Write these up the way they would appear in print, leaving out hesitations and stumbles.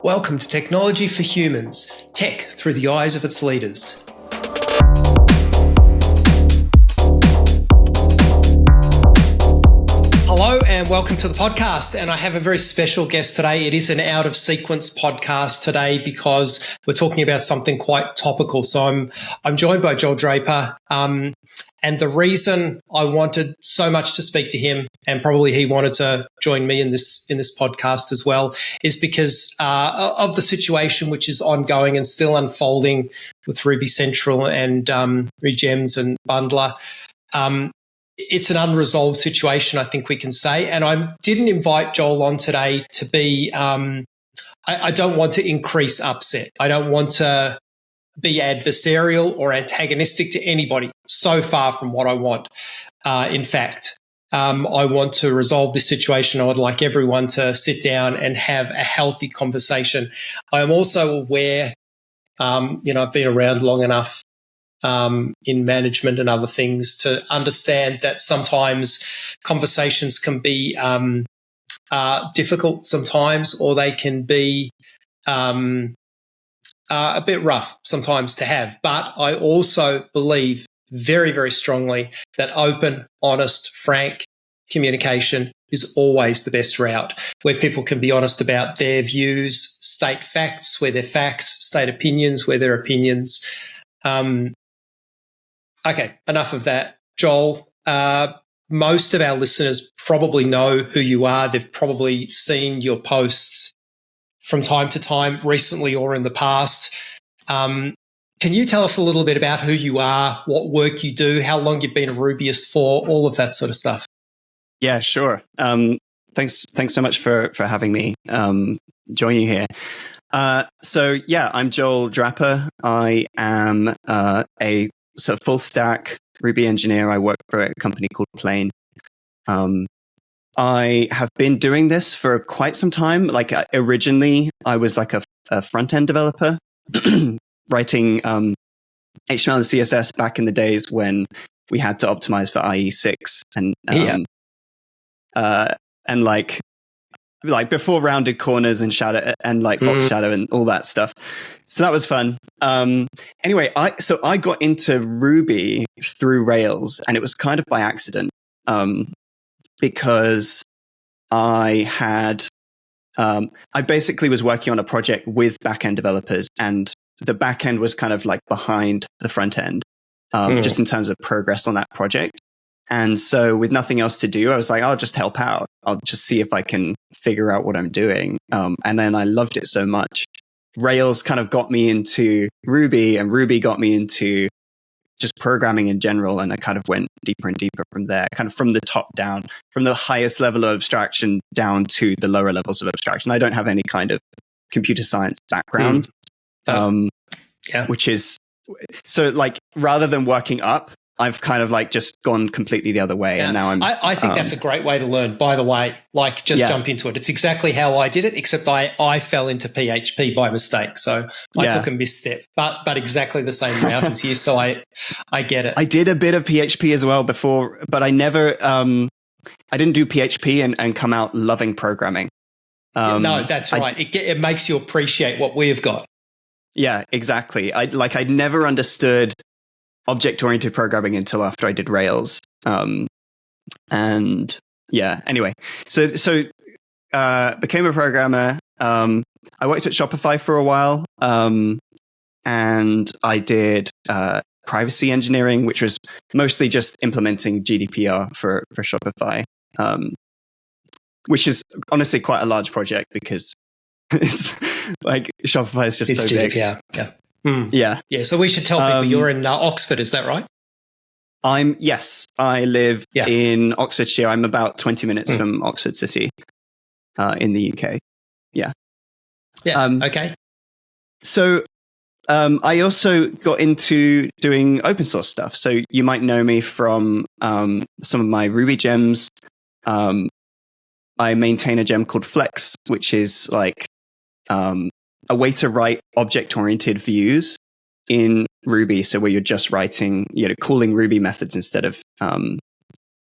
Welcome to Technology for Humans, tech through the eyes of its leaders. Hello and welcome to the podcast. And I have a very special guest today. It is an out of sequence podcast today because we're talking about something quite topical. So I'm joined by Joel Drapper. And the reason I wanted so much to speak to him, and probably he wanted to join me in this podcast as well, is because of the situation which is ongoing and still unfolding with Ruby Central and Regems and Bundler. It's an unresolved situation, I think we can say. And I didn't invite Joel on today to be, I don't want to increase upset. I don't want to be adversarial or antagonistic to anybody. So far from what I want. In fact, I want to resolve this situation. I would like everyone to sit down and have a healthy conversation. I am also aware, I've been around long enough in management and other things to understand that sometimes conversations can be difficult sometimes, or they can be a bit rough sometimes to have. But I also believe very, very strongly that open, honest, frank communication is always the best route, where people can be honest about their views, state facts where they're facts, state opinions where they're opinions. Okay, enough of that. Joel, most of our listeners probably know who you are. They've probably seen your posts from time to time, recently or in the past. Can you tell us a little bit about who you are, what work you do, how long you've been a Rubyist for, all of that sort of stuff? Yeah, sure. Thanks so much for having me join you here. I'm Joel Drapper. I am a sort of full stack Ruby engineer. I work for a company called Plane. I have been doing this for quite some time. Like originally, I was like a front end developer, writing HTML and CSS back in the days when we had to optimize for IE6 and like before rounded corners and shadow and like box shadow and all that stuff. So that was fun. Anyway, I got into Ruby through Rails, and it was kind of by accident. Because I basically was working on a project with backend developers, and the backend was kind of like behind the front end, just in terms of progress on that project. And so with nothing else to do, I was like, I'll just help out. I'll just see if I can figure out what I'm doing. And then I loved it so much. Rails kind of got me into Ruby, and Ruby got me into just programming in general, and I kind of went deeper and deeper from there, kind of from the top down, from the highest level of abstraction down to the lower levels of abstraction. I don't have any kind of computer science background, which is, so like rather than working up, I've kind of like just gone completely the other way. Yeah. And now I think that's a great way to learn, by the way, like just jump into it. It's exactly how I did it, except I fell into PHP by mistake. So I took a misstep, but exactly the same route as you. So I get it. I did a bit of PHP as well before, but I never, I didn't do PHP and come out loving programming. No, that's right. It makes you appreciate what we've got. Yeah, exactly. I never understood object-oriented programming until after I did Rails. Anyway, so became a programmer. I worked at Shopify for a while, and I did privacy engineering, which was mostly just implementing GDPR for Shopify, which is honestly quite a large project because it's like Shopify is just so big. Yeah. Yeah. So we should tell people you're in Oxford, is that right? Yes, I live in Oxfordshire. I'm about 20 minutes from Oxford City in the UK. Yeah. Okay. So I also got into doing open source stuff. So you might know me from some of my Ruby gems. I maintain a gem called Flex, which is like a way to write object-oriented views in Ruby. So where you're just writing, calling Ruby methods instead of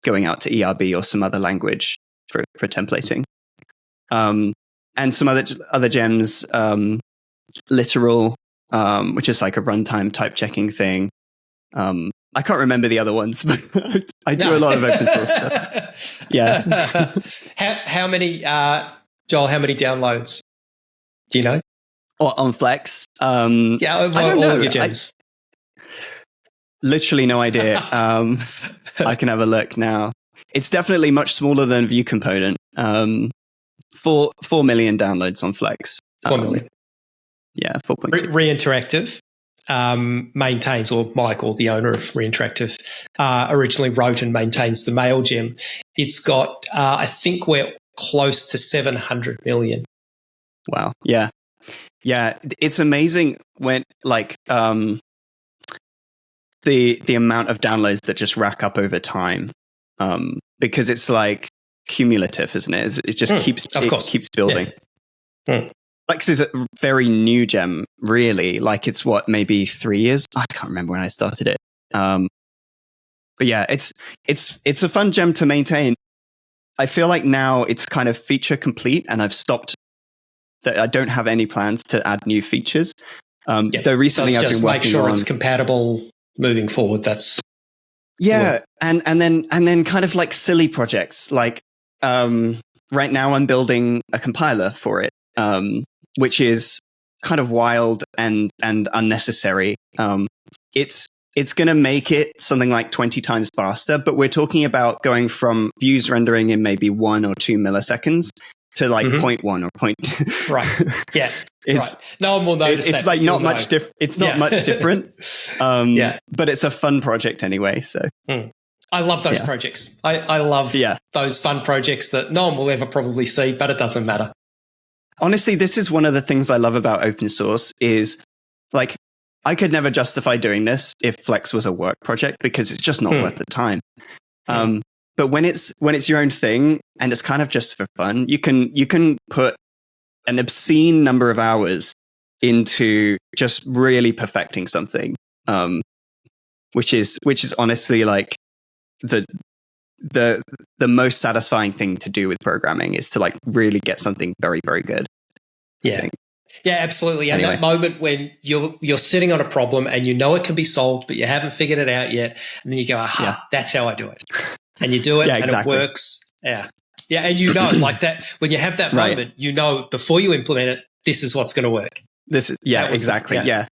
going out to ERB or some other language for templating. and some other gems, literal, which is like a runtime type checking thing. I can't remember the other ones, but I do a lot of open source stuff. Yeah. How many, Joel? How many downloads? Do you know? Or on Flex? Yeah, I don't know. All of your gems. Literally no idea. I can have a look now. It's definitely much smaller than View Component. 4 million downloads on Flex. 4 million. Yeah, 4.2. Reinteractive maintains, or Michael, the owner of Reinteractive, originally wrote and maintains the mail gem. It's got, I think we're close to 700 million. Wow. Yeah. Yeah. It's amazing when the amount of downloads that just rack up over time. Because it's like cumulative, isn't it? It just keeps building. Yeah. Flex is a very new gem, really. Like it's maybe 3 years? I can't remember when I started it. But yeah, it's a fun gem to maintain. I feel like now it's kind of feature complete, and I've stopped. That I don't have any plans to add new features. Though recently I've been working on, make sure it's compatible moving forward. That's and then kind of like silly projects. Like right now I'm building a compiler for it, which is kind of wild and unnecessary. It's going to make it something like 20 times faster, but we're talking about going from views rendering in maybe 1 or 2 milliseconds to like 0.1 or 0.2. Right. Yeah. It's right. No one will notice. It's like not much different. It's not much different. But it's a fun project anyway. So I love those projects. I love those fun projects that no one will ever probably see, but it doesn't matter. Honestly, this is one of the things I love about open source is like I could never justify doing this if Flex was a work project because it's just not worth the time. But when it's your own thing and it's kind of just for fun, you can put an obscene number of hours into just really perfecting something, which is honestly like the most satisfying thing to do with programming is to like really get something very, very good. Yeah. Yeah, absolutely. And that moment when you're sitting on a problem and you know it can be solved, but you haven't figured it out yet, and then you go, that's how I do it. And you do it and it works. Yeah. Yeah. And you know, like that, when you have that moment, you know, before you implement it, this is what's going to work. Exactly. Yeah.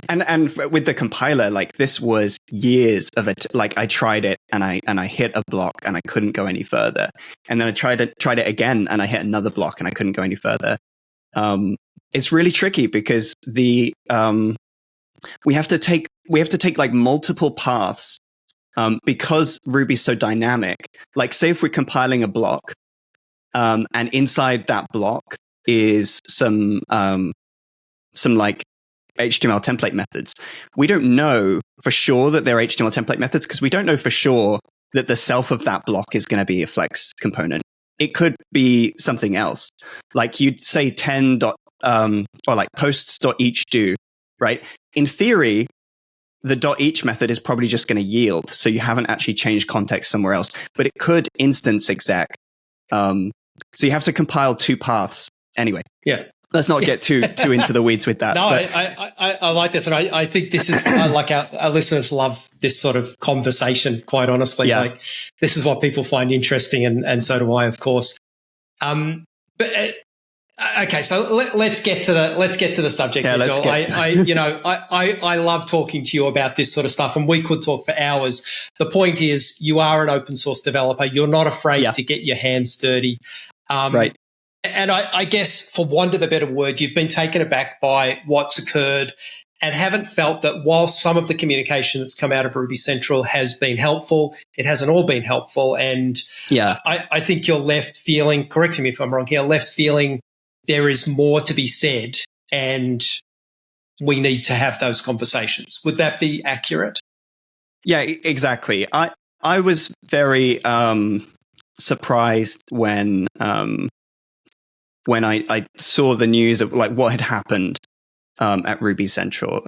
And with the compiler, like this was years of it. Like I tried it and I hit a block and I couldn't go any further. And then I tried it again and I hit another block and I couldn't go any further. It's really tricky because we have to take like multiple paths. Because Ruby's so dynamic, like say if we're compiling a block, and inside that block is some like HTML template methods. We don't know for sure that they're HTML template methods because we don't know for sure that the self of that block is going to be a Flex component. It could be something else. Like you'd say 10 or like posts.each do, right? In theory, the .each method is probably just going to yield. So you haven't actually changed context somewhere else, but it could instance exec. So you have to compile two paths. Anyway. Yeah. Let's not get too into the weeds with that. No, I like this. And I think this is like our listeners love this sort of conversation, quite honestly. Yeah. Like this is what people find interesting. And so do I, of course. Okay, so let's get to the subject. Yeah, let's get to I love talking to you about this sort of stuff, and we could talk for hours. The point is, you are an open source developer. You're not afraid to get your hands dirty, right? And I guess, for want of a better word, you've been taken aback by what's occurred, and haven't felt that while some of the communication that's come out of Ruby Central has been helpful, it hasn't all been helpful. And I think you're left feeling. Correct me if I'm wrong here. Left feeling there is more to be said and we need to have those conversations. Would that be accurate? Yeah, exactly. I was very surprised when I saw the news of like what had happened at Ruby Central,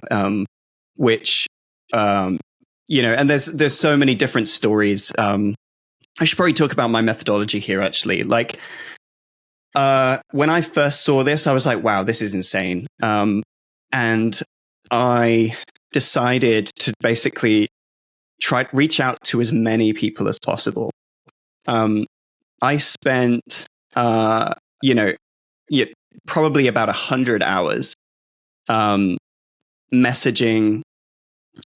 which and there's so many different stories. I should probably talk about my methodology here, actually. Like, when I first saw this, I was like, wow, this is insane. And I decided to basically reach out to as many people as possible. I spent, probably about 100 hours messaging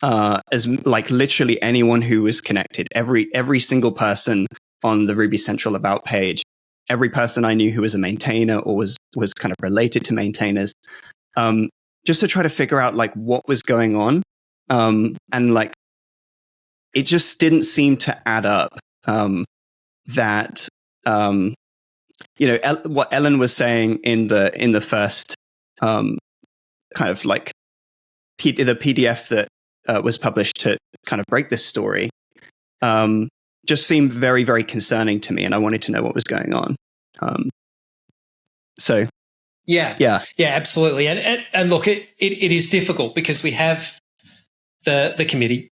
as like literally anyone who was connected, every single person on the Ruby Central About page, every person I knew who was a maintainer or was kind of related to maintainers, just to try to figure out like what was going on. And like, it just didn't seem to add up. That what Ellen was saying in the first kind of like the PDF that was published to kind of break this story, just seemed very, very concerning to me, and I wanted to know what was going on. Yeah, absolutely. And look, it is difficult because we have the committee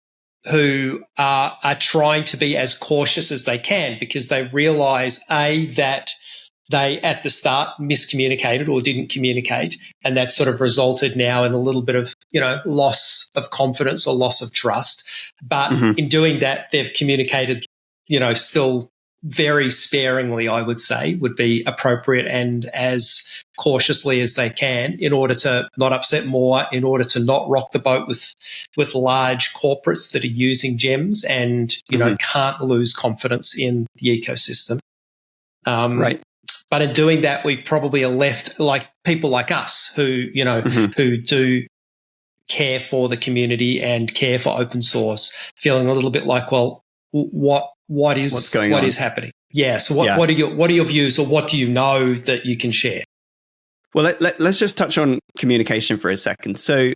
who are trying to be as cautious as they can because they realise that they at the start miscommunicated or didn't communicate, and that sort of resulted now in a little bit of loss of confidence or loss of trust. But in doing that, they've communicated still very sparingly, I would say, would be appropriate, and as cautiously as they can in order to not upset more, in order to not rock the boat with large corporates that are using gems and, can't lose confidence in the ecosystem. Right. But in doing that, we probably are left like people like us who, who do care for the community and care for open source, feeling a little bit like, well, what's going on? What is happening? Yeah. So what are your views, or what do you know that you can share? Well, let's just touch on communication for a second. So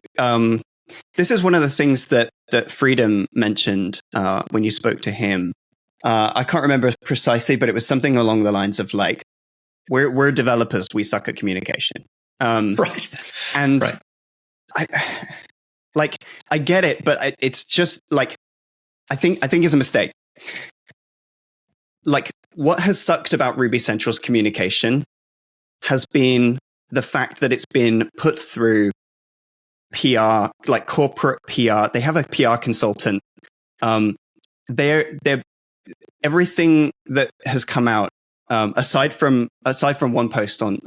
this is one of the things that Freedom mentioned when you spoke to him. I can't remember precisely, but it was something along the lines of like, we're developers, we suck at communication. Right. And right. I get it, but it's just like, I think it's a mistake. Like, what has sucked about Ruby Central's communication has been the fact that it's been put through PR, like corporate PR. They have a PR consultant. They're everything that has come out, aside from one post on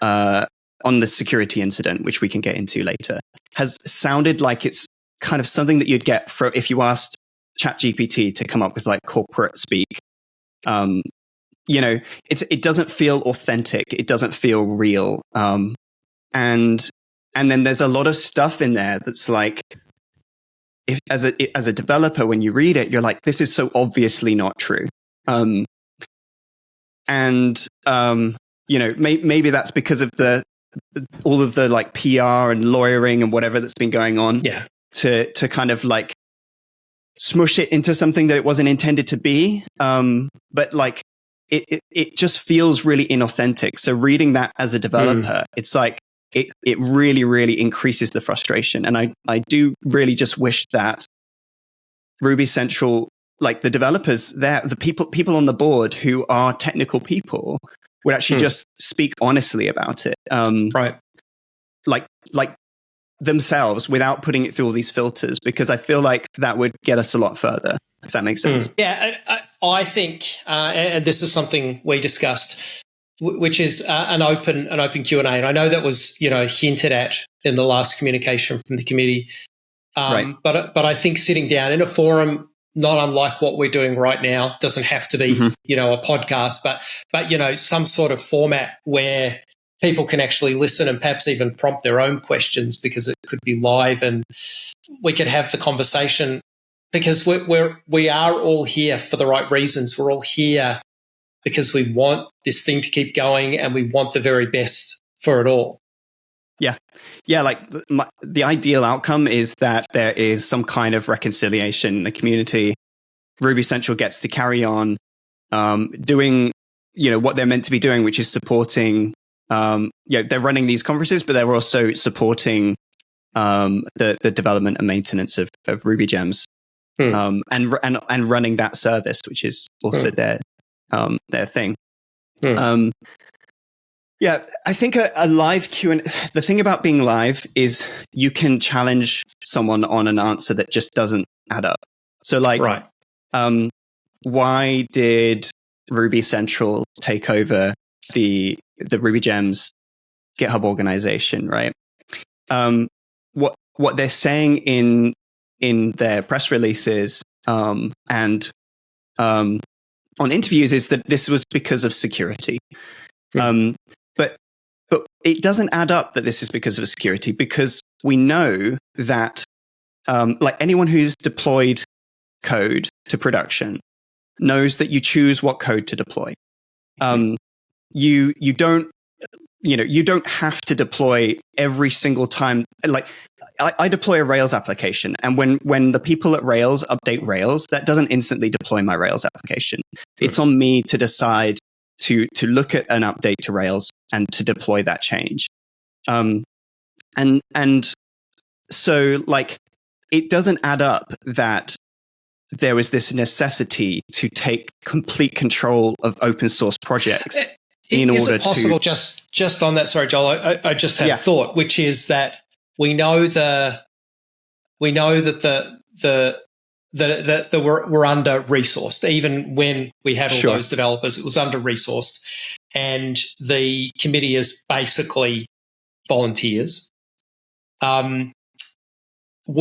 the security incident, which we can get into later, has sounded like it's kind of something that you'd get if you asked ChatGPT to come up with like corporate speak. It doesn't feel authentic. It doesn't feel real. And then there's a lot of stuff in there that's like, if as a developer, when you read it, you're like, this is so obviously not true. Maybe that's because of all of the like PR and lawyering and whatever that's been going on. Yeah. To kind of like smush it into something that it wasn't intended to be. But like it just feels really inauthentic. So reading that as a developer, it's like it really, really increases the frustration. And I do really just wish that Ruby Central, like the developers there, the people on the board who are technical people, would actually just speak honestly about it. Right. Like themselves, without putting it through all these filters, because I feel like that would get us a lot further, if that makes sense. Yeah, I think, and this is something we discussed, which is an open Q&A, and I know that was hinted at in the last communication from the committee. Right. But I think sitting down in a forum, not unlike what we're doing right now, doesn't have to be a podcast, but some sort of format where people can actually listen and perhaps even prompt their own questions, because it could be live and we could have the conversation, because we are all here for the right reasons. We're all here because we want this thing to keep going and we want the very best for it all. Yeah. Yeah. Like the ideal outcome is that there is some kind of reconciliation in the community. Ruby Central gets to carry on doing, what they're meant to be doing, which is supporting, they're running these conferences, but they're also supporting the development and maintenance of Ruby gems, and running that service, which is also their thing. Um, yeah, I think a live Q&A, the thing about being live is you can challenge someone on an answer that just doesn't add up. So like, Right. Why did Ruby Central take over the Ruby Gems GitHub organization, right? What they're saying in their press releases and on interviews is that this was because of security. But it doesn't add up that this is because of security, because we know that like anyone who's deployed code to production knows that you choose what code to deploy. You don't have to deploy every single time. Like I deploy a Rails application, and when the people at Rails update Rails, that doesn't instantly deploy my Rails application. It's on me to decide to look at an update to Rails and to deploy that change. And so like it doesn't add up that there was this necessity to take complete control of open source projects. Is it possible, just on that? Sorry, Joel, I just had a thought, which is that we know that we're under resourced. Even when we had all those developers, it was under resourced, and the committee is basically volunteers. Would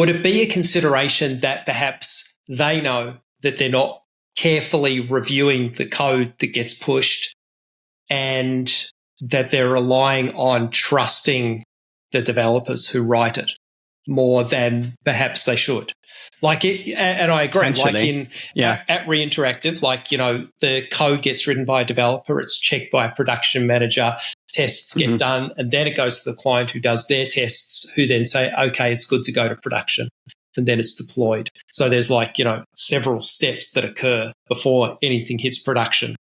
it be a consideration that perhaps they know that they're not carefully reviewing the code that gets pushed, and that they're relying on trusting the developers who write it more than perhaps they should? Like it, and I agree. Like at Reinteractive, like, you know, the code gets written by a developer, it's checked by a production manager, tests get done, and then it goes to the client who does their tests, who then say, okay, it's good to go to production, and then it's deployed. So there's like, you know, several steps that occur before anything hits production.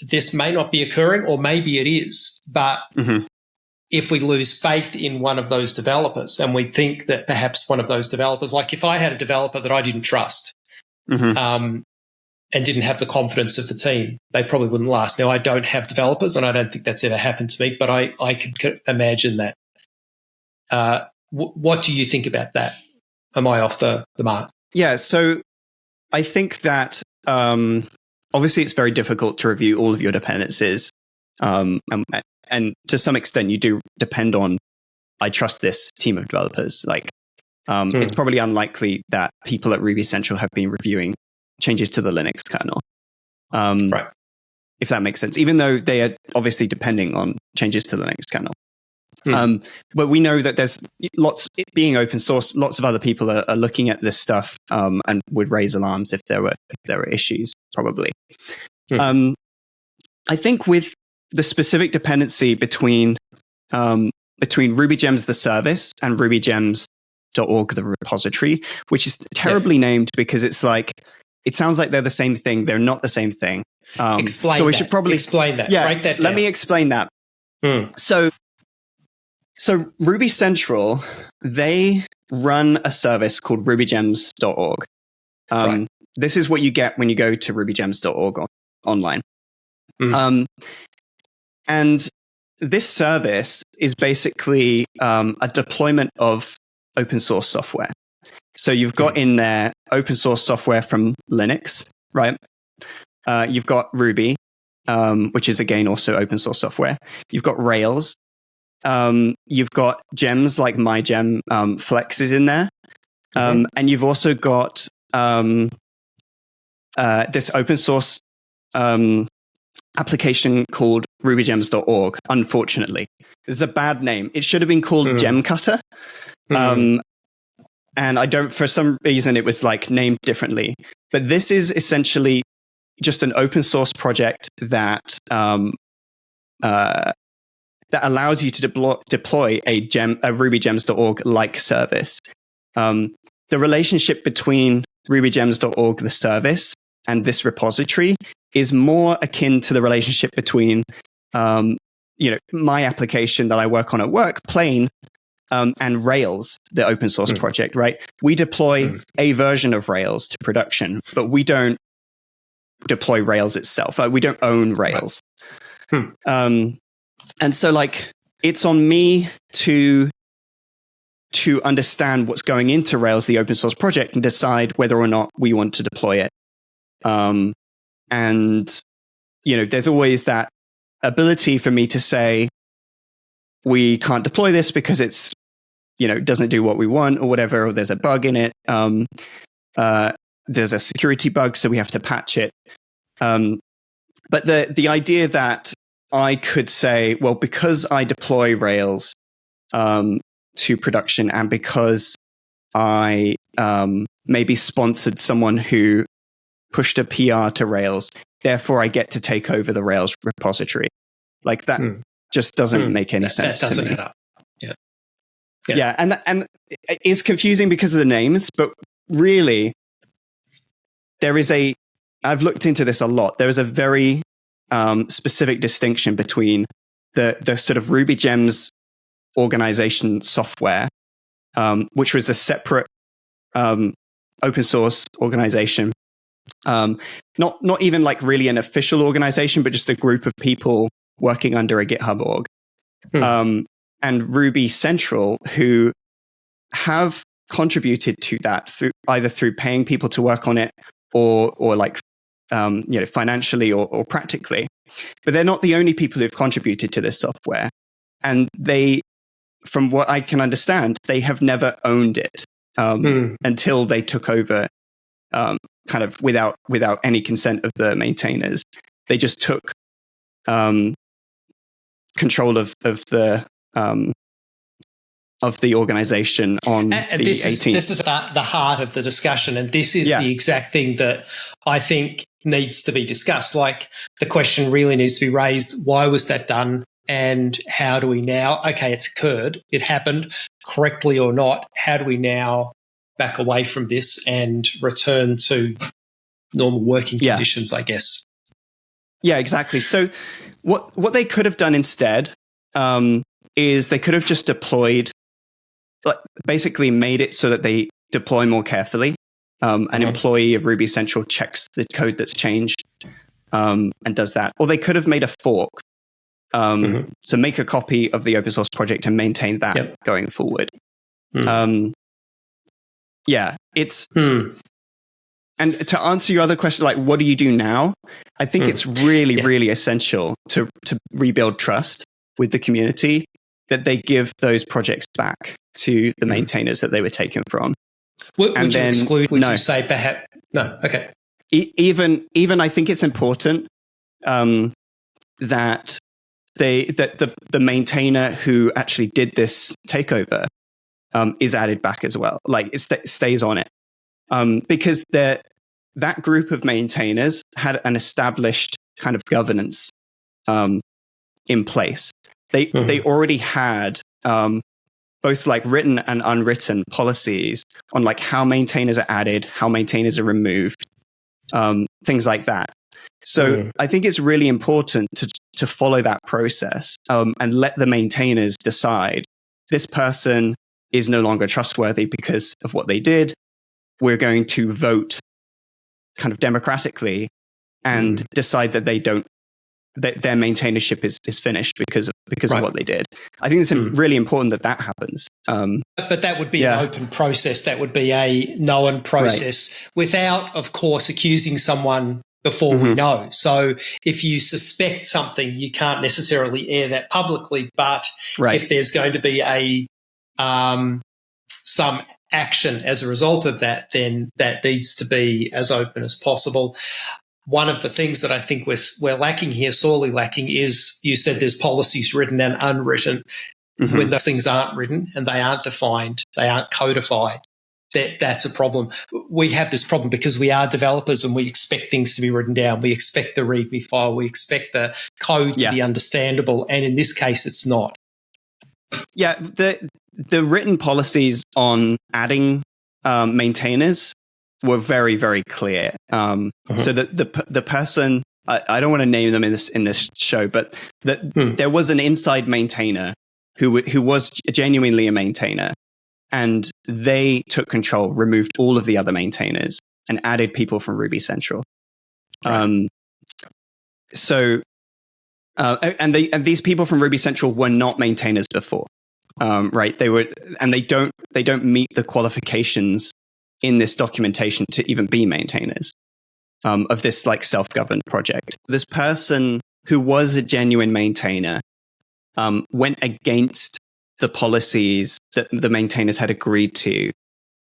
This may not be occurring, or maybe it is, but if we lose faith in one of those developers, and we think that perhaps one of those developers, like if I had a developer that I didn't trust and didn't have the confidence of the team, they probably wouldn't last. Now, I don't have developers, and I don't think that's ever happened to me, but I could imagine that. What do you think about that? Am I off the mark? Yeah, so I think that obviously it's very difficult to review all of your dependencies. And to some extent, you do depend on, I trust this team of developers. Like, it's probably unlikely that people at Ruby Central have been reviewing changes to the Linux kernel. Right. If that makes sense, even though they are obviously depending on changes to the Linux kernel. But we know that there's lots, it being open source, lots of other people are looking at this stuff and would raise alarms if there were issues, probably. I think with the specific dependency between RubyGems the service and RubyGems.org the repository, which is terribly named because it's like, it sounds like they're the same thing. They're not the same thing. Explain so we that. should probably explain that. Yeah, break that down. Let me explain that. So Ruby Central, they run a service called RubyGems.org. This is what you get when you go to RubyGems.org online. And this service is basically a deployment of open source software. So you've got in there open source software from Linux, right? You've got Ruby, which is again also open source software. You've got Rails. You've got gems like MyGem Flex is in there. And you've also got this open source application called RubyGems.org, unfortunately. This is a bad name. It should have been called Gemcutter. And I don't, for some reason, it was like named differently. But this is essentially just an open source project that that allows you to deploy a RubyGems.org like service. The relationship between RubyGems.org, the service, and this repository is more akin to the relationship between, my application that I work on at work, Plain, and Rails, the open source project, right? We deploy a version of Rails to production, but we don't deploy Rails itself. We don't own Rails. And so like, it's on me to understand what's going into Rails, the open source project, and decide whether or not we want to deploy it. And, there's always that ability for me to say, we can't deploy this because it's, doesn't do what we want or whatever, or there's a bug in it. There's a security bug, so we have to patch it. But the idea that I could say, well, because I deploy Rails to production, and because I maybe sponsored someone who pushed a PR to Rails, therefore I get to take over the Rails repository. Like that just doesn't make any sense that doesn't to me. add up. Yeah, and it's confusing because of the names, but really, I've looked into this a lot. There is a very specific distinction between the sort of Ruby Gems organization software, which was a separate open source organization, not even like really an official organization, but just a group of people working under a GitHub org. And Ruby Central, who have contributed to that either through paying people to work on it or like financially or practically. But they're not the only people who've contributed to this software. And they, from what I can understand, they have never owned it until they took over kind of without any consent of the maintainers. They just took control of the organization on the 18th. This is the heart of the discussion, and this is the exact thing that I think needs to be discussed. Like, the question really needs to be raised: why was that done, and how do we now? Okay, it's occurred, it happened, correctly or not. How do we now back away from this and return to normal working conditions? I guess. Yeah, exactly. So, what they could have done instead is they could have just deployed. Basically made it so that they deploy more carefully. An employee of Ruby Central checks the code that's changed and does that. Or they could have made a fork. So make a copy of the open source project and maintain that going forward. It's... And to answer your other question, like, what do you do now? I think it's really, really essential to rebuild trust with the community, that they give those projects back to the maintainers that they were taken from. Would you exclude? Would you say perhaps no? Okay. Even I think it's important that the maintainer who actually did this takeover is added back as well. Like, it stays on it because that group of maintainers had an established kind of governance in place. They already had both like written and unwritten policies on like how maintainers are added, how maintainers are removed, things like that. So I think it's really important to follow that process and let the maintainers decide, this person is no longer trustworthy because of what they did. We're going to vote kind of democratically and decide that that their maintainership is finished because of what they did. I think it's really important that happens. But that would be an open process. That would be a known process without, of course, accusing someone before we know. So if you suspect something, you can't necessarily air that publicly. But if there's going to be some action as a result of that, then that needs to be as open as possible. One of the things that I think we're lacking here, sorely lacking, is, you said there's policies written and unwritten. When those things aren't written and they aren't defined, they aren't codified, that's a problem. We have this problem because we are developers and we expect things to be written down. We expect the README file. We expect the code to be understandable. And in this case, it's not. Yeah, the written policies on adding maintainers were very, very clear. So that the person, I don't want to name them in this show, but there was an inside maintainer who was genuinely a maintainer, and they took control, removed all of the other maintainers, and added people from Ruby Central. So and these people from Ruby Central were not maintainers before, right? They don't meet the qualifications in this documentation to even be maintainers of this like self-governed project. This person who was a genuine maintainer went against the policies that the maintainers had agreed to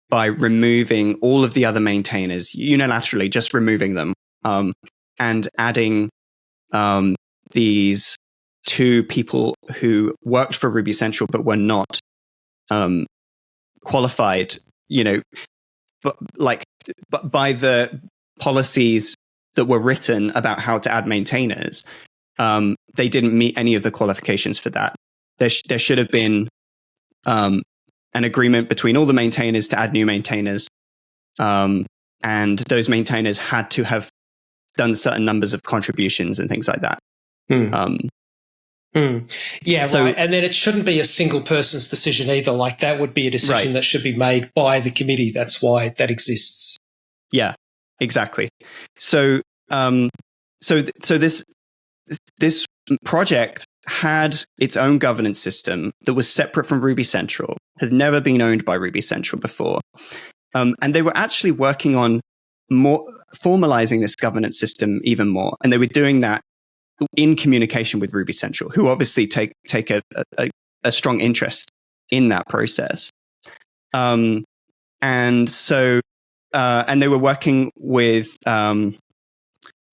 by removing all of the other maintainers unilaterally, just removing them, and adding these two people who worked for Ruby Central but were not qualified, but by the policies that were written about how to add maintainers. They didn't meet any of the qualifications for that. There should have been an agreement between all the maintainers to add new maintainers, and those maintainers had to have done certain numbers of contributions and things like that. Yeah, so, right. And then it shouldn't be a single person's decision either. Like that would be a decision that should be made by the committee. That's why that exists. Yeah, exactly. So this project had its own governance system that was separate from Ruby Central, has never been owned by Ruby Central before. And they were actually working on more formalizing this governance system even more. And they were doing that in communication with Ruby Central, who obviously take a strong interest in that process. And they were working with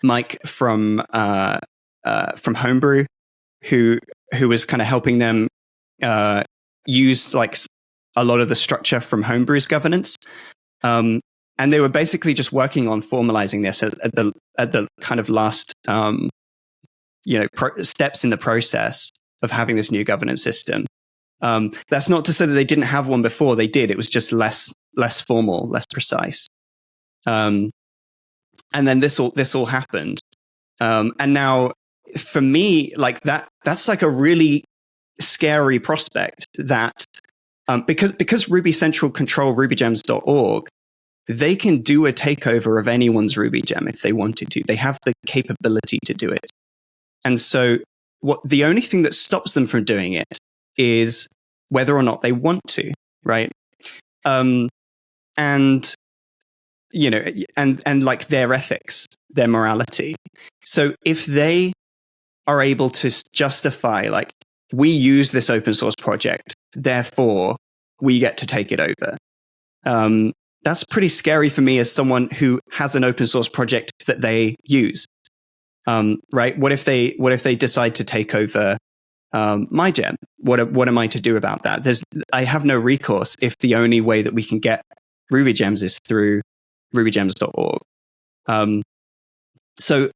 Mike from Homebrew, who was kind of helping them use like a lot of the structure from Homebrew's governance. And they were basically just working on formalizing this at the kind of last steps in the process of having this new governance system. That's not to say that they didn't have one before. They did. It was just less formal, less precise. And then this all happened. And now, for me, like that's like a really scary prospect that because Ruby Central control rubygems.org, they can do a takeover of anyone's Ruby gem if they wanted to. They have the capability to do it. And so the only thing that stops them from doing it is whether or not they want to, right? And like their ethics, their morality. So if they are able to justify, like, we use this open source project, therefore we get to take it over. That's pretty scary for me as someone who has an open source project that they use. Right? What if they decide to take over my gem? What am I to do about that? I have no recourse if the only way that we can get Ruby gems is through rubygems.org. So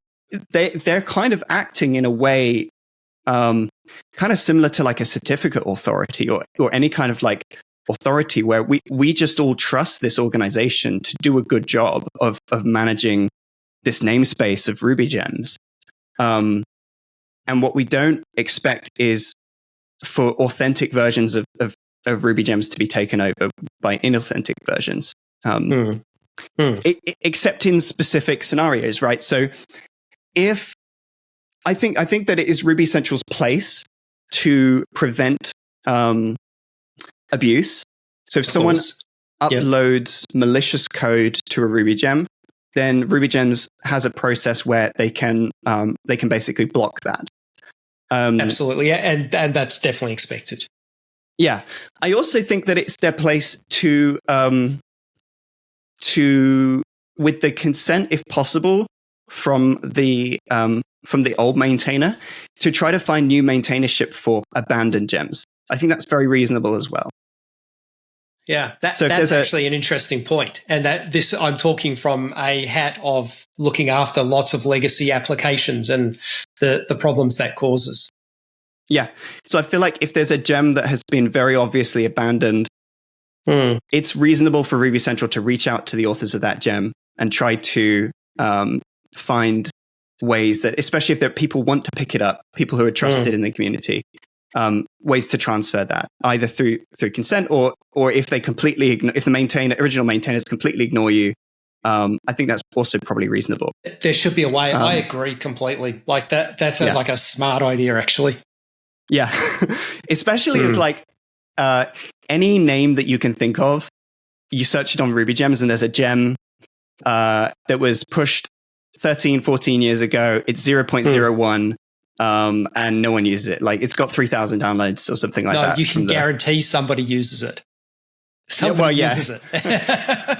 they're kind of acting in a way kind of similar to like a certificate authority or any kind of like authority where we just all trust this organization to do a good job of managing this namespace of Ruby gems. And what we don't expect is for authentic versions of Ruby gems to be taken over by inauthentic versions. Except in specific scenarios, right? So if I think that it is Ruby Central's place to prevent abuse. So if someone uploads malicious code to a Ruby gem, then Ruby gems has a process where they can basically block that. Absolutely, yeah, and that's definitely expected. Yeah, I also think that it's their place to with the consent, if possible, from the old maintainer, to try to find new maintainership for abandoned gems. I think that's very reasonable as well. Yeah, that's actually an interesting point. And I'm talking from a hat of looking after lots of legacy applications and the problems that causes. Yeah. So I feel like if there's a gem that has been very obviously abandoned, it's reasonable for Ruby Central to reach out to the authors of that gem and try to find ways that, especially if people want to pick it up, people who are trusted in the community, ways to transfer that either through consent or if they completely ignore, if the original maintainers completely ignore you, I think that's also probably reasonable. There should be a way. I agree completely. Like that sounds like a smart idea, actually. Yeah. Especially as like any name that you can think of, you search it on Ruby Gems and there's a gem that was pushed 13, 14 years ago. It's 0.01 and no one uses it. Like it's got 3,000 downloads or something like that. No, you can guarantee somebody uses it. Somebody uses it.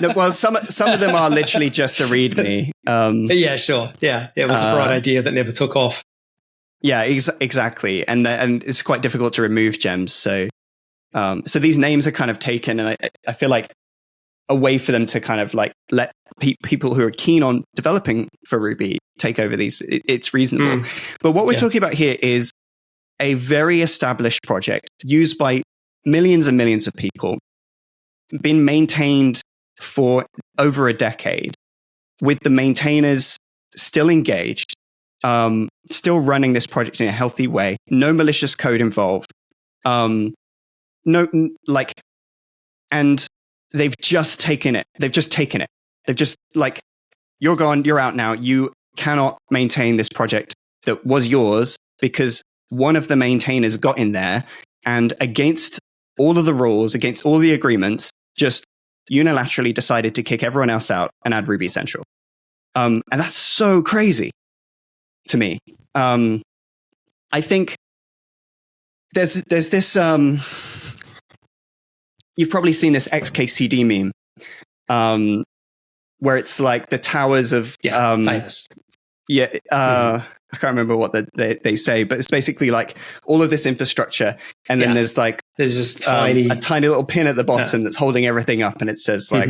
No, well, some of them are literally just a README. Yeah, sure. Yeah, it was a bright idea that never took off. Yeah, exactly. And it's quite difficult to remove gems. So these names are kind of taken, and I feel like a way for them to kind of like let people who are keen on developing for Ruby take over these. It's reasonable. But what we're talking about here is a very established project used by millions and millions of people, been maintained for over a decade, with the maintainers still engaged, still running this project in a healthy way, no malicious code involved, and they've just taken it. They've just like, you're gone, you're out now. You cannot maintain this project that was yours because one of the maintainers got in there and against all of the rules, against all the agreements, just unilaterally decided to kick everyone else out and add Ruby Central. And that's so crazy to me. I think there's this, you've probably seen this XKCD meme, where it's like the towers of, famous. Yeah. I can't remember what they say, but it's basically like all of this infrastructure. And then there's this a tiny little pin at the bottom that's holding everything up. And it says like,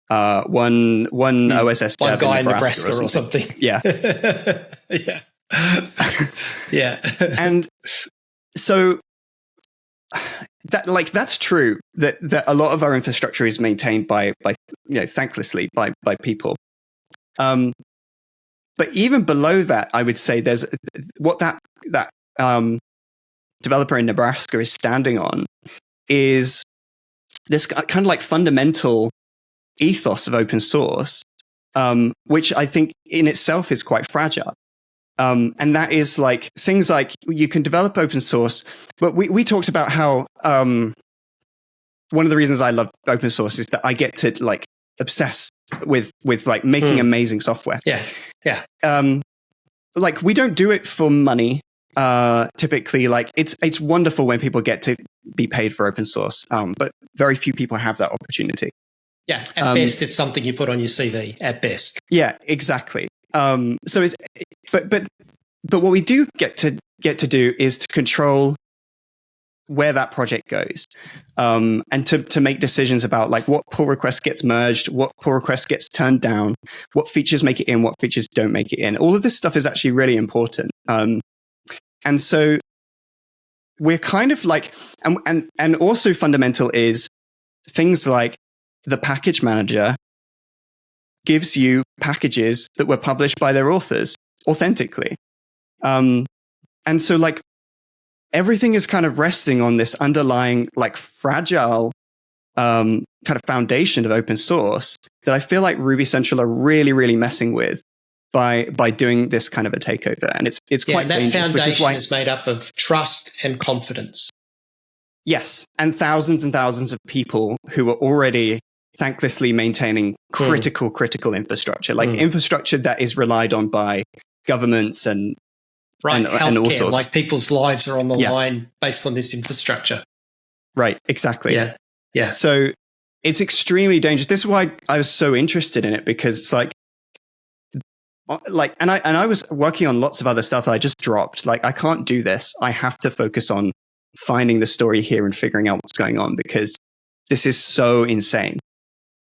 one OSS one dev guy in Nebraska or something. Yeah. Yeah. Yeah. And so that's true that a lot of our infrastructure is maintained by thanklessly by people. But even below that, I would say there's what that developer in Nebraska is standing on is this kind of like fundamental ethos of open source, which I think in itself is quite fragile. And that is like things like you can develop open source, but we talked about how one of the reasons I love open source is that I get to like obsess with like making amazing software. Yeah. Like we don't do it for money. Typically, like it's wonderful when people get to be paid for open source, but very few people have that opportunity. Yeah, at best, it's something you put on your CV. At best. Yeah, exactly. So it's but what we do get to do is to control where that project goes, and to make decisions about like what pull request gets merged, what pull request gets turned down, what features make it in, what features don't make it in. All of this stuff is actually really important. And so we're kind of like, and also fundamental is things like the package manager gives you packages that were published by their authors authentically. And so like everything is kind of resting on this underlying like fragile kind of foundation of open source that I feel like Ruby Central are really, really messing with by doing this kind of a takeover. And it's quite dangerous. That foundation is made up of trust and confidence. Yes. And thousands of people who are already thanklessly maintaining critical infrastructure, like infrastructure that is relied on by governments and all sorts. Like people's lives are on the line based on this infrastructure. Right, exactly. Yeah. So it's extremely dangerous. This is why I was so interested in it, because it's like, and I was working on lots of other stuff that I just dropped. Like, I can't do this. I have to focus on finding the story here and figuring out what's going on, because this is so insane.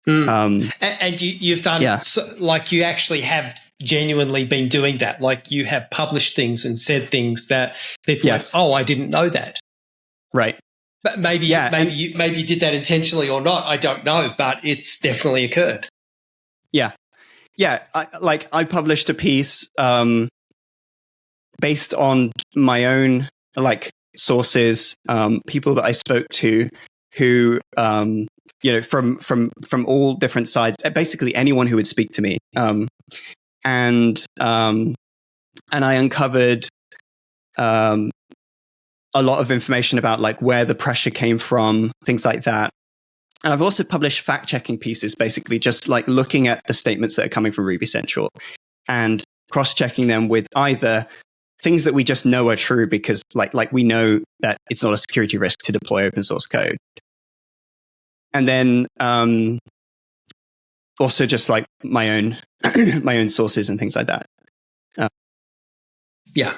And you've done, like you actually have genuinely been doing that. Like you have published things and said things that people are like, oh, I didn't know that. Right. But maybe you did that intentionally or not. I don't know, but it's definitely occurred. Yeah. Yeah. I published a piece based on my own like sources, people that I spoke to who from all different sides, basically anyone who would speak to me. And I uncovered a lot of information about like where the pressure came from, things like that. And I've also published fact-checking pieces, basically just like looking at the statements that are coming from Ruby Central and cross-checking them with either things that we just know are true because like we know that it's not a security risk to deploy open source code. And then also just like my own my own sources and things like that. But yeah.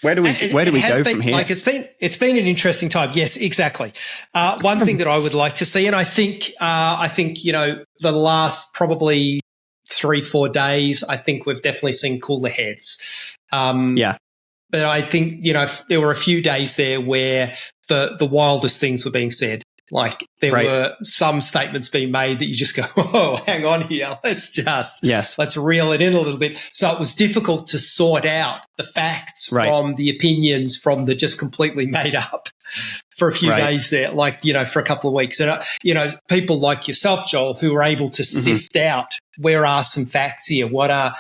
Where do we go from here? Like it's been an interesting time. Yes, exactly. One thing that I would like to see, and I think the last probably 3-4 days, I think we've definitely seen cooler heads. But I think there were a few days there where the wildest things were being said. Like there were some statements being made that you just go, "Oh, hang on here. Let's reel it in a little bit." So it was difficult to sort out the facts from the opinions from the just completely made up for a few days there, like, for a couple of weeks. And, people like yourself, Joel, who are able to sift out where are some facts here, what are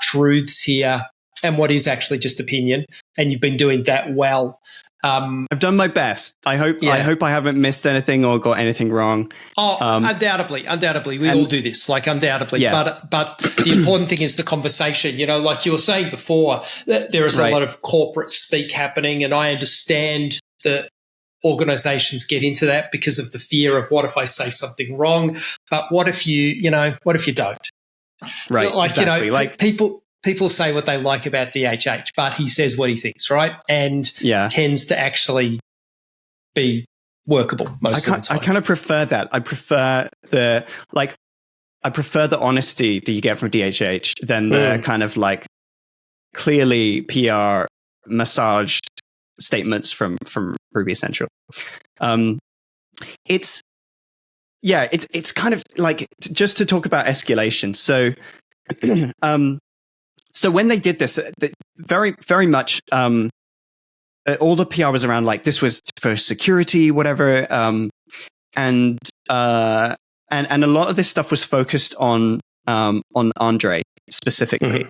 truths here, and what is actually just opinion. And you've been doing that well. I've done my best. I hope I haven't missed anything or got anything wrong. Undoubtedly. We all do this, like undoubtedly. Yeah. But the important thing is the conversation. Like you were saying before, that there is a lot of corporate speak happening, and I understand that organizations get into that because of the fear of what if I say something wrong, but what if you don't? Right. Like, exactly. Like people say what they like about DHH, but he says what he thinks, right? And tends to actually be workable most of the time. I kind of prefer that. I prefer the honesty that you get from DHH than the kind of like clearly PR massaged statements from Ruby Central. It's kind of like, just to talk about escalation. So when they did this, very, very much, all the PR was around like this was for security, whatever, and a lot of this stuff was focused on Andre specifically.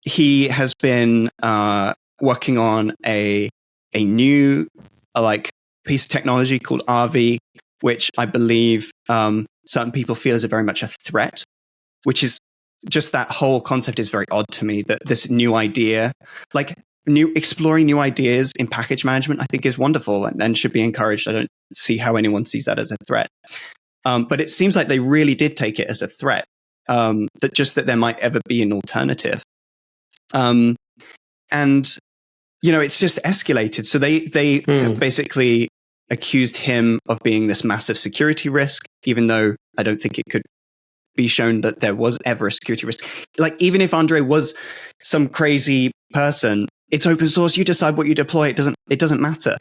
He has been working on a new piece of technology called RV, which I believe certain people feel is very much a threat, which is. Just that whole concept is very odd to me, that this new idea, like exploring new ideas in package management, I think is wonderful and should be encouraged. I don't see how anyone sees that as a threat. But it seems like they really did take it as a threat, that there might ever be an alternative. And, it's just escalated. So they basically accused him of being this massive security risk, even though I don't think it could be shown that there was ever a security risk. Like, even if Andre was some crazy person, it's open source. You decide what you deploy. It doesn't matter.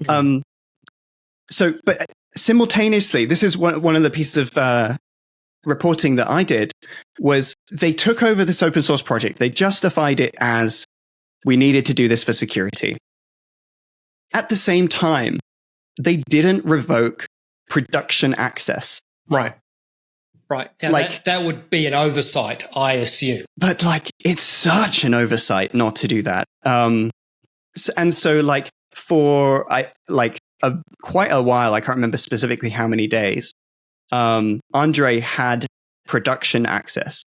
But simultaneously, this is one of the pieces of reporting that I did, was they took over this open source project. They justified it as we needed to do this for security. At the same time, they didn't revoke production access. Right. Now that would be an oversight, I assume. But it's such an oversight not to do that. For quite a while, I can't remember specifically how many days, Andre had production access.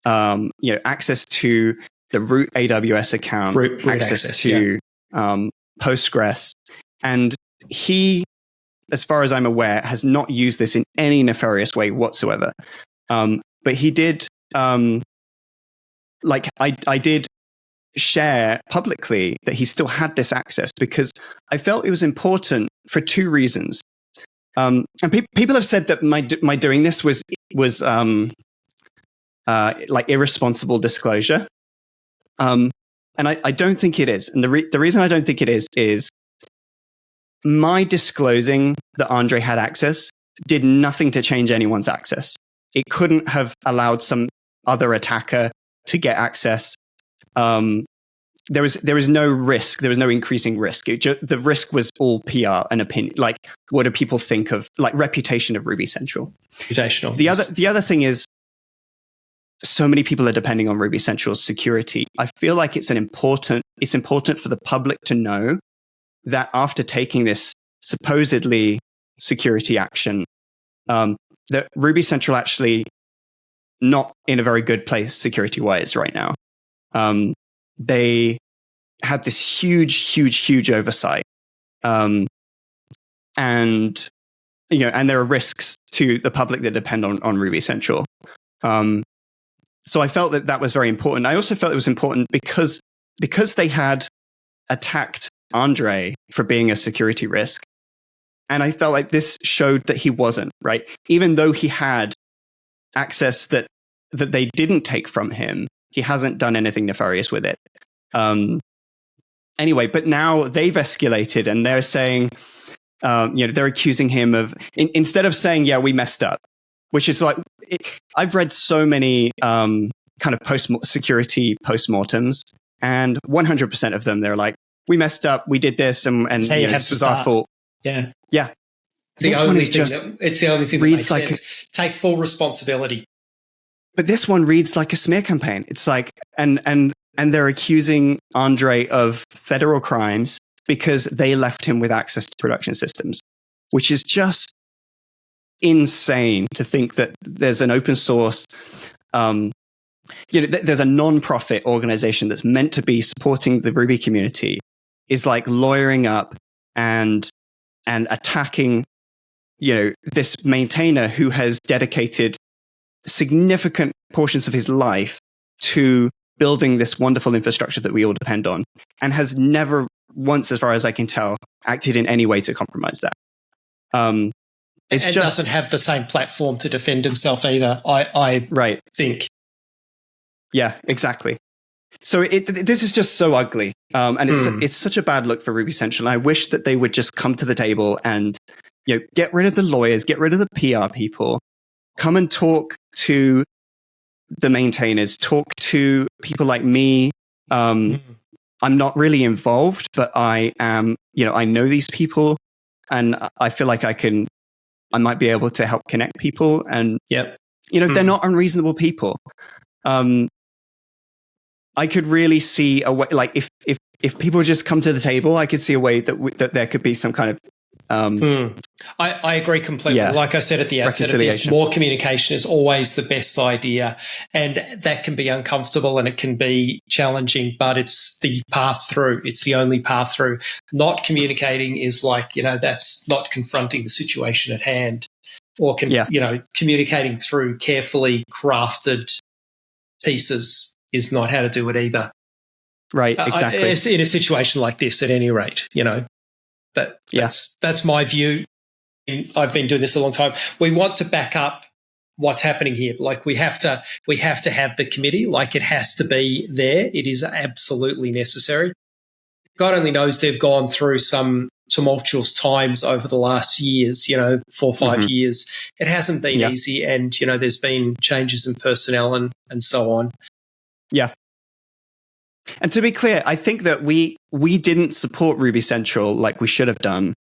Access to the root AWS account, root access to Postgres, and he, as far as I'm aware, has not used this in any nefarious way whatsoever. But he did, I did share publicly that he still had this access because I felt it was important for two reasons. And people have said that my doing this was irresponsible disclosure. And I don't think it is. And the reason I don't think it is my disclosing that Andre had access did nothing to change anyone's access. It couldn't have allowed some other attacker to get access. there was no risk. There was no increasing risk. The risk was all PR and opinion. Like, what do people think of, like, reputation of Ruby Central? Reputational. The other thing is, so many people are depending on Ruby Central's security. I feel like it's important for the public to know that after taking this supposedly security action, that Ruby Central actually not in a very good place security-wise right now. They had this huge oversight, and there are risks to the public that depend on Ruby Central. So I felt that was very important. I also felt it was important because they had attacked Andre for being a security risk, and I felt like this showed that he wasn't, right. Even though he had access that they didn't take from him, he hasn't done anything nefarious with it. Anyway, but now they've escalated and they're saying, they're accusing him of, instead of saying, yeah, we messed up, which is like, I've read so many kind of security postmortems, and 100% of them, they're like, we messed up, we did this, and this was our fault. Yeah. Yeah. It's the only thing that makes sense. Take full responsibility. But this one reads like a smear campaign. It's like, and they're accusing Andre of federal crimes because they left him with access to production systems, which is just insane to think that there's an open source, there's a non-profit organization that's meant to be supporting the Ruby community is like lawyering up and attacking, this maintainer who has dedicated significant portions of his life to building this wonderful infrastructure that we all depend on, and has never once, as far as I can tell, acted in any way to compromise that. It doesn't have the same platform to defend himself either, I think. Yeah, exactly. So this is just so ugly, and it's such a bad look for Ruby Central. I wish that they would just come to the table and get rid of the lawyers, get rid of the PR people, come and talk to the maintainers, talk to people like me. I'm not really involved, but I am, I know these people, and I feel like I might be able to help connect people. And, they're not unreasonable people. I could really see a way, like if people just come to the table, I could see a way that there could be some kind of I agree completely. Yeah. Like I said at the outset of this, more communication is always the best idea, and that can be uncomfortable and it can be challenging, but it's the path through. It's the only path through. Not communicating is like, that's not confronting the situation at hand, or communicating through carefully crafted pieces is not how to do it either. Right, exactly. In a situation like this, at any rate, that's my view. I've been doing this a long time. We want to back up what's happening here. Like we have to have the committee. Like it has to be there. It is absolutely necessary. God only knows they've gone through some tumultuous times over the last years, 4 or 5 years. It hasn't been easy, and there's been changes in personnel and so on. Yeah. And to be clear, I think that we didn't support Ruby Central like we should have done,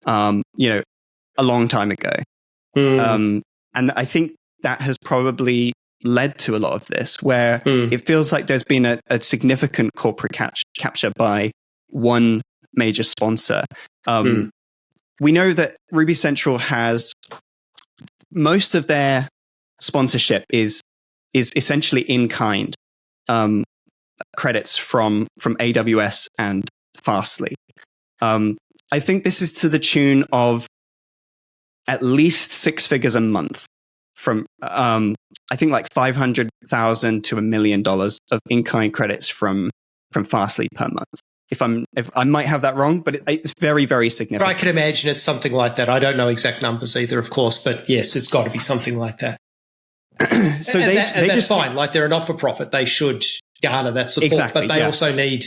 a long time ago. And I think that has probably led to a lot of this, where it feels like there's been a significant corporate capture by one major sponsor. We know that Ruby Central has most of their sponsorship is essentially in kind. Credits from AWS and Fastly. I think this is to the tune of at least 6 figures a month, from I think like $500,000 to $1 million of in-kind credits from Fastly per month. If I might have that wrong, but it's very, very significant. I can imagine it's something like that. I don't know exact numbers either, of course, but yes, it's got to be something like that. So that's just fine. Like they're a not-for-profit, they should garner that support, but they also need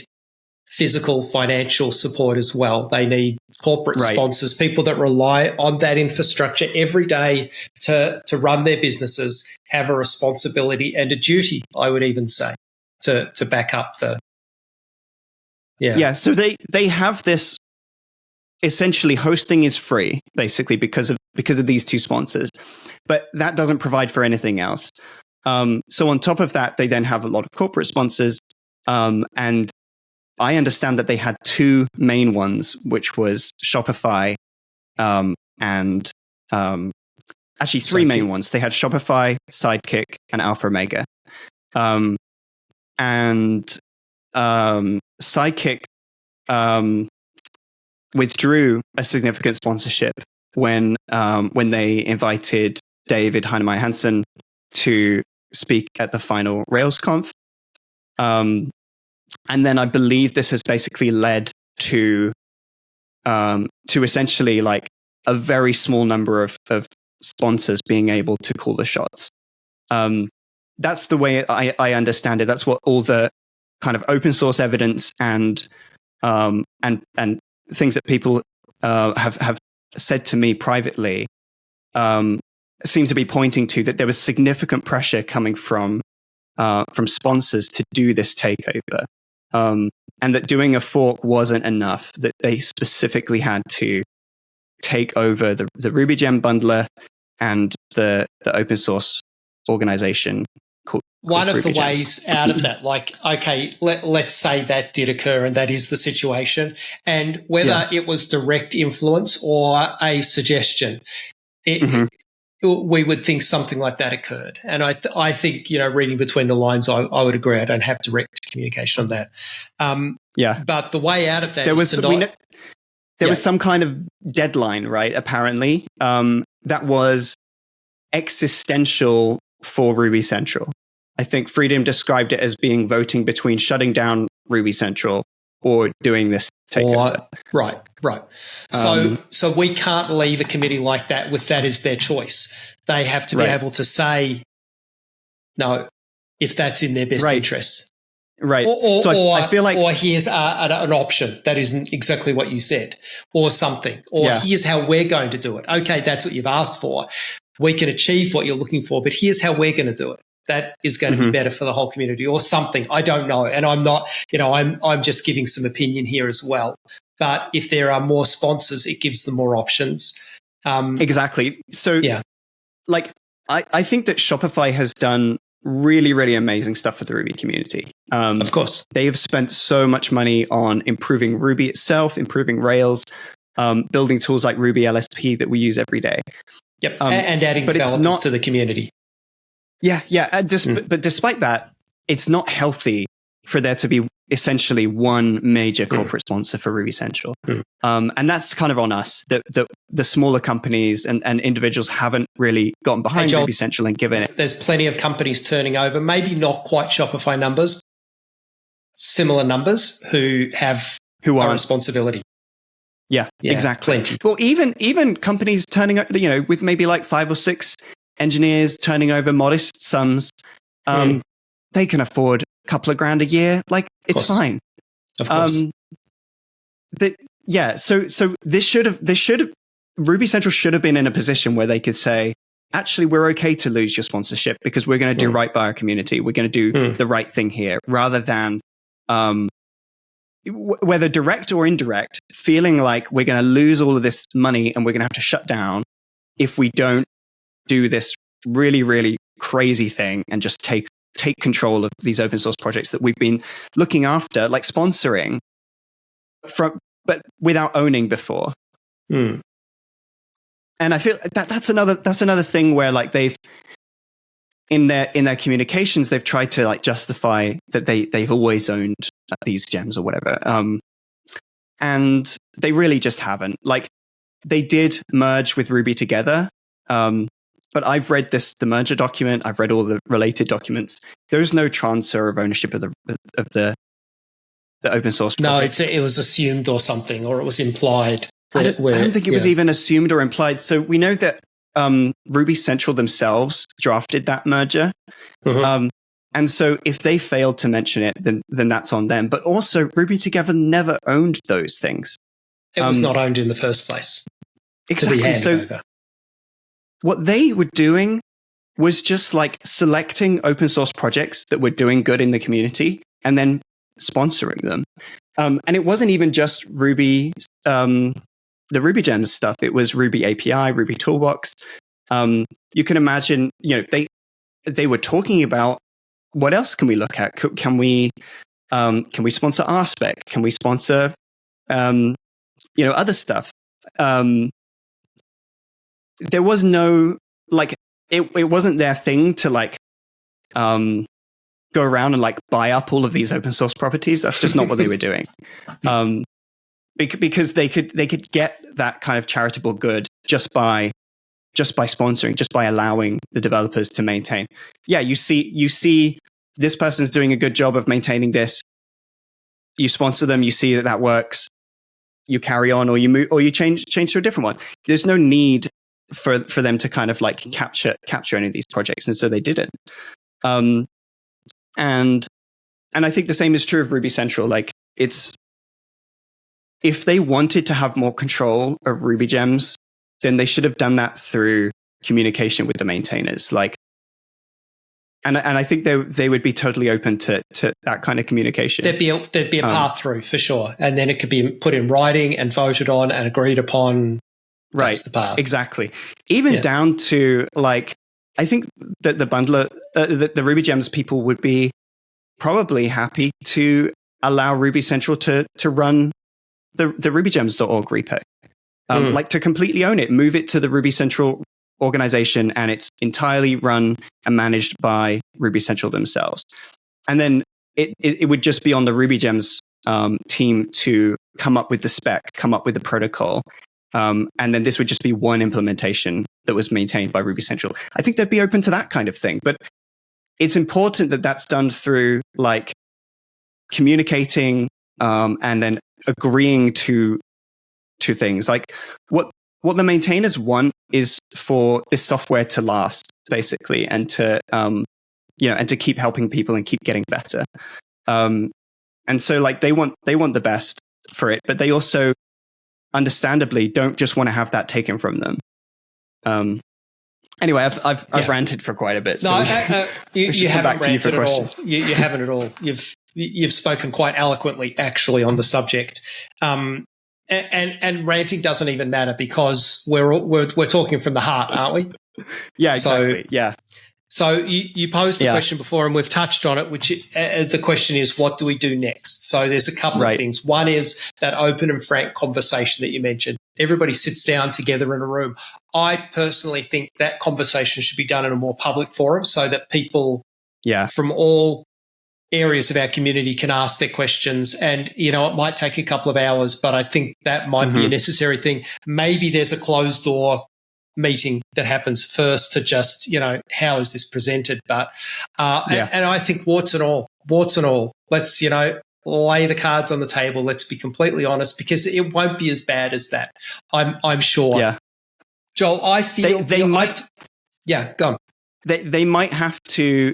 physical, financial support as well. They need corporate sponsors, people that rely on that infrastructure every day to run their businesses, have a responsibility and a duty, I would even say, to back up the Yeah. So they have this. Essentially, hosting is free, basically, because of these two sponsors, but that doesn't provide for anything else. So on top of that, they then have a lot of corporate sponsors, and I understand that they had two main ones, which was Shopify, and actually three main ones. They had Shopify, Sidekick, and Alpha Omega, and Sidekick withdrew a significant sponsorship when they invited David Heinemeier Hansson to speak at the final RailsConf. And then I believe this has basically led to essentially like a very small number of sponsors being able to call the shots. That's the way I understand it. That's what all the kind of open source evidence and things that people have said to me privately seem to be pointing to, that there was significant pressure coming from sponsors to do this takeover, and that doing a fork wasn't enough, that they specifically had to take over the RubyGem bundler and the open source organization called One of RubyGems. the ways out of that, like, okay, let's say that did occur and that is the situation, and whether it was direct influence or a suggestion, we would think something like that occurred. And I think, reading between the lines, I would agree. I don't have direct communication on that. But the way out of that there was some kind of deadline, right? Apparently, that was existential for Ruby Central. I think Freedom described it as being voting between shutting down Ruby Central or doing this takeover. Right. So we can't leave a committee like that with that as their choice. They have to be able to say no if that's in their best interest. Right. I feel like, or here's an option that isn't exactly what you said, or something, or here's how we're going to do it. Okay, that's what you've asked for. We can achieve what you're looking for, but here's how we're going to do it. That is going to be better for the whole community, or something. I don't know, and I'm not. I'm just giving some opinion here as well. But if there are more sponsors, it gives them more options. Exactly. So, like, I think that Shopify has done really, really amazing stuff for the Ruby community. Of course. They have spent so much money on improving Ruby itself, improving Rails, building tools like Ruby LSP that we use every day. Yep, and adding developers to the community. But despite that, it's not healthy for there to be essentially one major corporate sponsor for Ruby Central. And that's kind of on us, that the smaller companies and individuals haven't really gotten behind Ruby Central and given it. There's plenty of companies turning over, maybe not quite Shopify numbers, similar numbers, who are responsibility. Yeah, exactly. Plenty. Well, even companies turning, with maybe like 5 or 6 engineers turning over modest sums, they can afford a couple of grand a year. Like, it's fine. Of course. So this should have Ruby Central should have been in a position where they could say, actually, we're okay to lose your sponsorship because we're going to do right by our community. We're going to do the right thing here, rather than whether direct or indirect, feeling like we're going to lose all of this money and we're going to have to shut down if we don't do this really, really crazy thing and just take control of these open source projects that we've been looking after, like sponsoring but without owning before. And I feel that's another thing where, like, they've in their communications, they've tried to, like, justify that they've always owned these gems or whatever. And they really just haven't. Like, they did merge with Ruby together. But I've read the merger document. I've read all the related documents. There's no transfer of ownership of the open source project. No, it was assumed or something, or it was implied. I don't think it was even assumed or implied. So we know that Ruby Central themselves drafted that merger. And so if they failed to mention it, then that's on them. But also, Ruby Together never owned those things. It was not owned in the first place. Exactly. So what they were doing was just, like, selecting open source projects that were doing good in the community and then sponsoring them. And it wasn't even just Ruby, the Ruby Gems stuff. It was Ruby API, Ruby Toolbox. You can imagine, they were talking about what else can we look at? Can we sponsor RSpec? Can we sponsor, other stuff? There was no, it wasn't their thing to go around and buy up all of these open source properties. That's just not what they were doing. Because they could get that kind of charitable good just by sponsoring, just by allowing the developers to maintain. Yeah, you see this person's doing a good job of maintaining this. You sponsor them, you see that works. You carry on, or you move, or you change to a different one. There's no need for them to kind of capture any of these projects, and so they didn't. And I think the same is true of Ruby Central. It's, if they wanted to have more control of Ruby Gems, then they should have done that through communication with the maintainers. And I think they would be totally open to that kind of communication. There'd be a path through for sure, and then it could be put in writing and voted on and agreed upon. Right, that's the path. Exactly. Even down to I think that the bundler, the Ruby Gems people would be probably happy to allow Ruby Central to run the rubygems.org repo, to completely own it, move it to the Ruby Central organization, and it's entirely run and managed by Ruby Central themselves. And then it would just be on the Ruby Gems team to come up with the spec, come up with the protocol. And then this would just be one implementation that was maintained by Ruby Central. I think they'd be open to that kind of thing. But it's important that that's done through communicating and then agreeing to things. What the maintainers want is for this software to last, basically, and to and to keep helping people and keep getting better. And so they want the best for it, but they also understandably don't just want to have that taken from them. Anyway, I've ranted for quite a bit. So you haven't ranted at all. You haven't at all. You've spoken quite eloquently, actually, on the subject. And ranting doesn't even matter because we're talking from the heart, aren't we? Yeah, exactly. So you posed the question before, and we've touched on it. Which the question is, what do we do next? So there's a couple of things. One is that open and frank conversation that you mentioned. Everybody sits down together in a room. I personally think that conversation should be done in a more public forum so that people from all areas of our community can ask their questions. And, it might take a couple of hours, but I think that might be a necessary thing. Maybe there's a closed door meeting that happens first to just, how is this presented? But, and I think warts and all, let's, lay the cards on the table. Let's be completely honest, because it won't be as bad as that. I'm sure. Yeah. Joel, I feel they might. Go on. They might have to,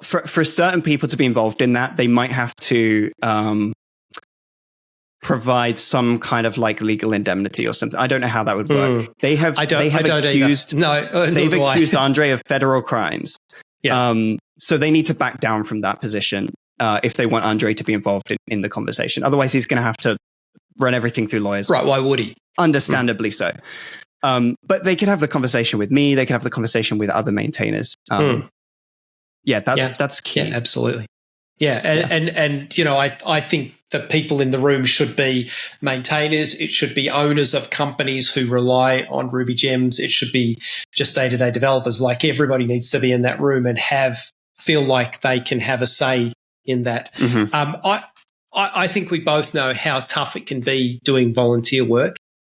for certain people to be involved in that, they might have to provide some kind of legal indemnity or something. I don't know how that would work. They have accused Andre of federal crimes. Yeah. So they need to back down from that position if they want Andre to be involved in the conversation. Otherwise, he's going to have to run everything through lawyers. Right? Why would he? Understandably so. But they could have the conversation with me. They could have the conversation with other maintainers. That's key. Yeah, absolutely. Yeah, and I think the people in the room should be maintainers. It should be owners of companies who rely on Ruby Gems. It should be just day-to-day developers. Everybody needs to be in that room and feel like they can have a say in that. I think we both know how tough it can be doing volunteer work.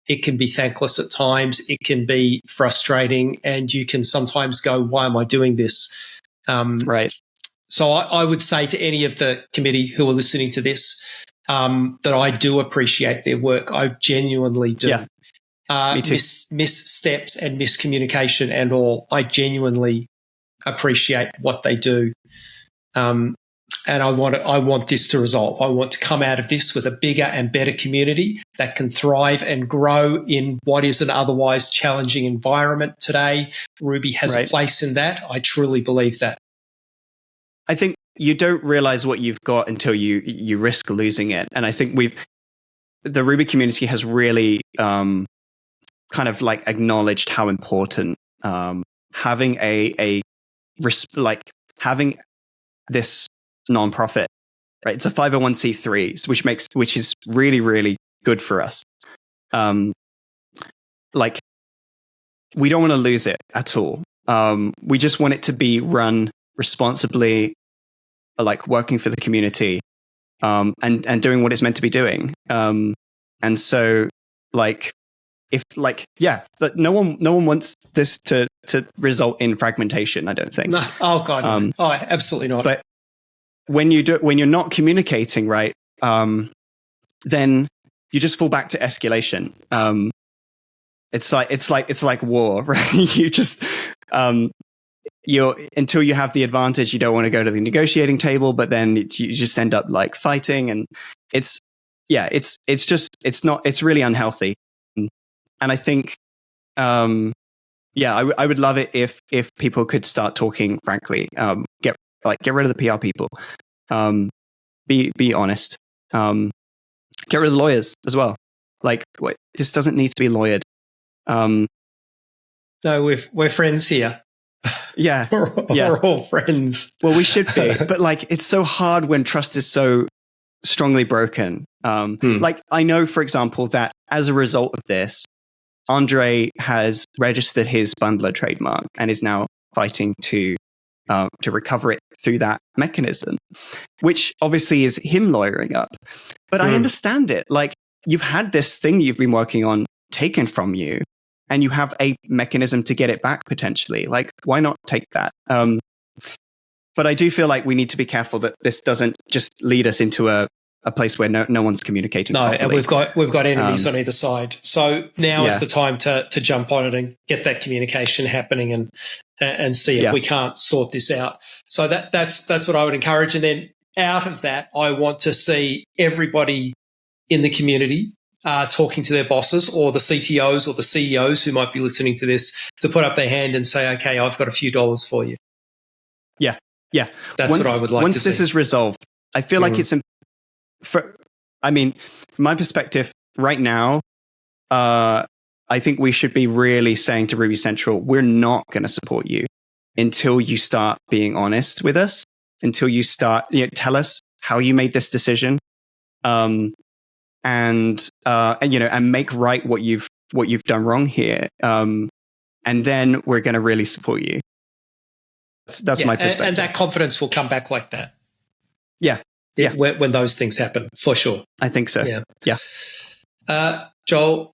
It can be thankless at times. It can be frustrating, and you can sometimes go, "Why am I doing this?" Right. So I would say to any of the committee who are listening to this that I do appreciate their work. I genuinely do. Yeah. Me too. Missteps and miscommunication and all, I genuinely appreciate what they do. And I want this to resolve. I want to come out of this with a bigger and better community that can thrive and grow in what is an otherwise challenging environment today. Ruby has a place in that. I truly believe that. I think you don't realize what you've got until you risk losing it. And I think the Ruby community has really kind of like acknowledged how important having having this nonprofit, right? It's a 501c3, which is really, really good for us. Like, we don't want to lose it at all. We just want it to be run responsibly, like working for the community, and doing what it's meant to be doing. And so, like, but no one wants this to result in fragmentation, I don't think. No. Oh God. No. Absolutely not. But when you're not communicating right, then you just fall back to escalation. It's like war, right? You just until you have the advantage, you don't want to go to the negotiating table, but then you just end up like fighting, and it's really unhealthy. And I think, I would love it if people could start talking frankly. Get rid of the PR people. Be honest. Get rid of the lawyers as well. Like, this doesn't need to be lawyered. No, we're friends here. Yeah, we're all friends. Well, we should be, but like, it's so hard when trust is so strongly broken. Like, I know, for example, that as a result of this, Andre has registered his bundler trademark and is now fighting to recover it through that mechanism, which obviously is him lawyering up. But I understand it. Like, you've had this thing you've been working on taken from you, and you have a mechanism to get it back potentially. Like, why not take that? But I do feel like we need to be careful that this doesn't just lead us into a place where no one's communicating properly. And we've got enemies on either side. So now is the time to jump on it and get that communication happening and see if we can't sort this out. So that's what I would encourage. And then out of that, I want to see everybody in the community talking to their bosses, or the CTOs or the CEOs who might be listening to this, to put up their hand and say, okay, I've got a few dollars for you. Yeah. That's what I would like to see. Once this is resolved, I feel like it's from my perspective right now, I think we should be really saying to Ruby Central, we're not going to support you until you start being honest with us, until you start, tell us how you made this decision, and make right what you've done wrong here, and then we're going to really support you. That's my perspective, and that confidence will come back like that. Yeah. When those things happen, for sure. I think so. Yeah. Joel,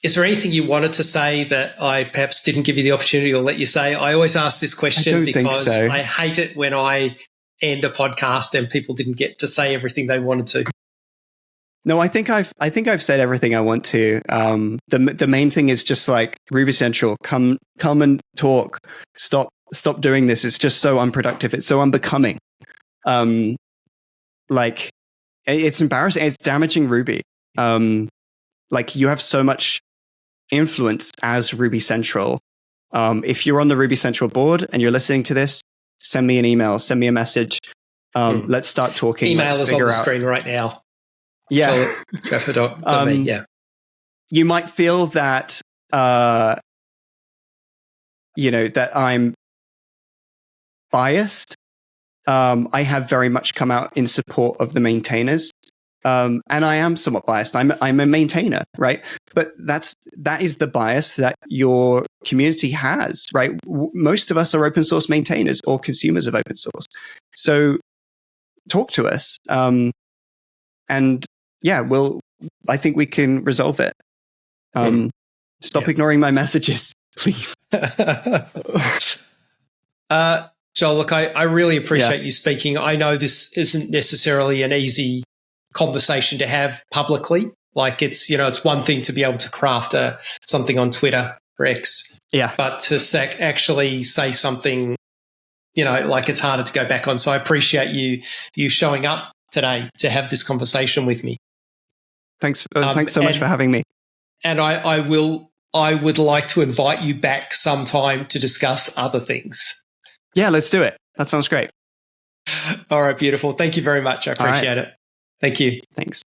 is there anything you wanted to say that I perhaps didn't give you the opportunity or let you say? I always ask this question because I hate it when I end a podcast and people didn't get to say everything they wanted to. No, I think I've said everything I want to. The main thing is just like, Ruby Central, come and talk. Stop doing this. It's just so unproductive. It's so unbecoming. Like, it's embarrassing. It's damaging Ruby. Like, you have so much influence as Ruby Central. If you're on the Ruby Central board and you're listening to this, send me an email, send me a message. Let's start talking. Email is on the screen right now. Yeah. Draper.me, yeah. You might feel that, that I'm biased. I have very much come out in support of the maintainers. And I am somewhat biased. I'm a maintainer, right? But that is the bias that your community has, right? Most of us are open source maintainers or consumers of open source. So talk to us. I think we can resolve it. Stop ignoring my messages, please. Joel, look, I really appreciate you speaking. I know this isn't necessarily an easy conversation to have publicly. Like, it's one thing to be able to craft something on Twitter or X. Yeah. But to actually say something, like, it's harder to go back on. So I appreciate you showing up today to have this conversation with me. Thanks so much for having me. And I would like to invite you back sometime to discuss other things. Yeah, let's do it. That sounds great. All right, beautiful. Thank you very much. I appreciate it. Thank you. Thanks.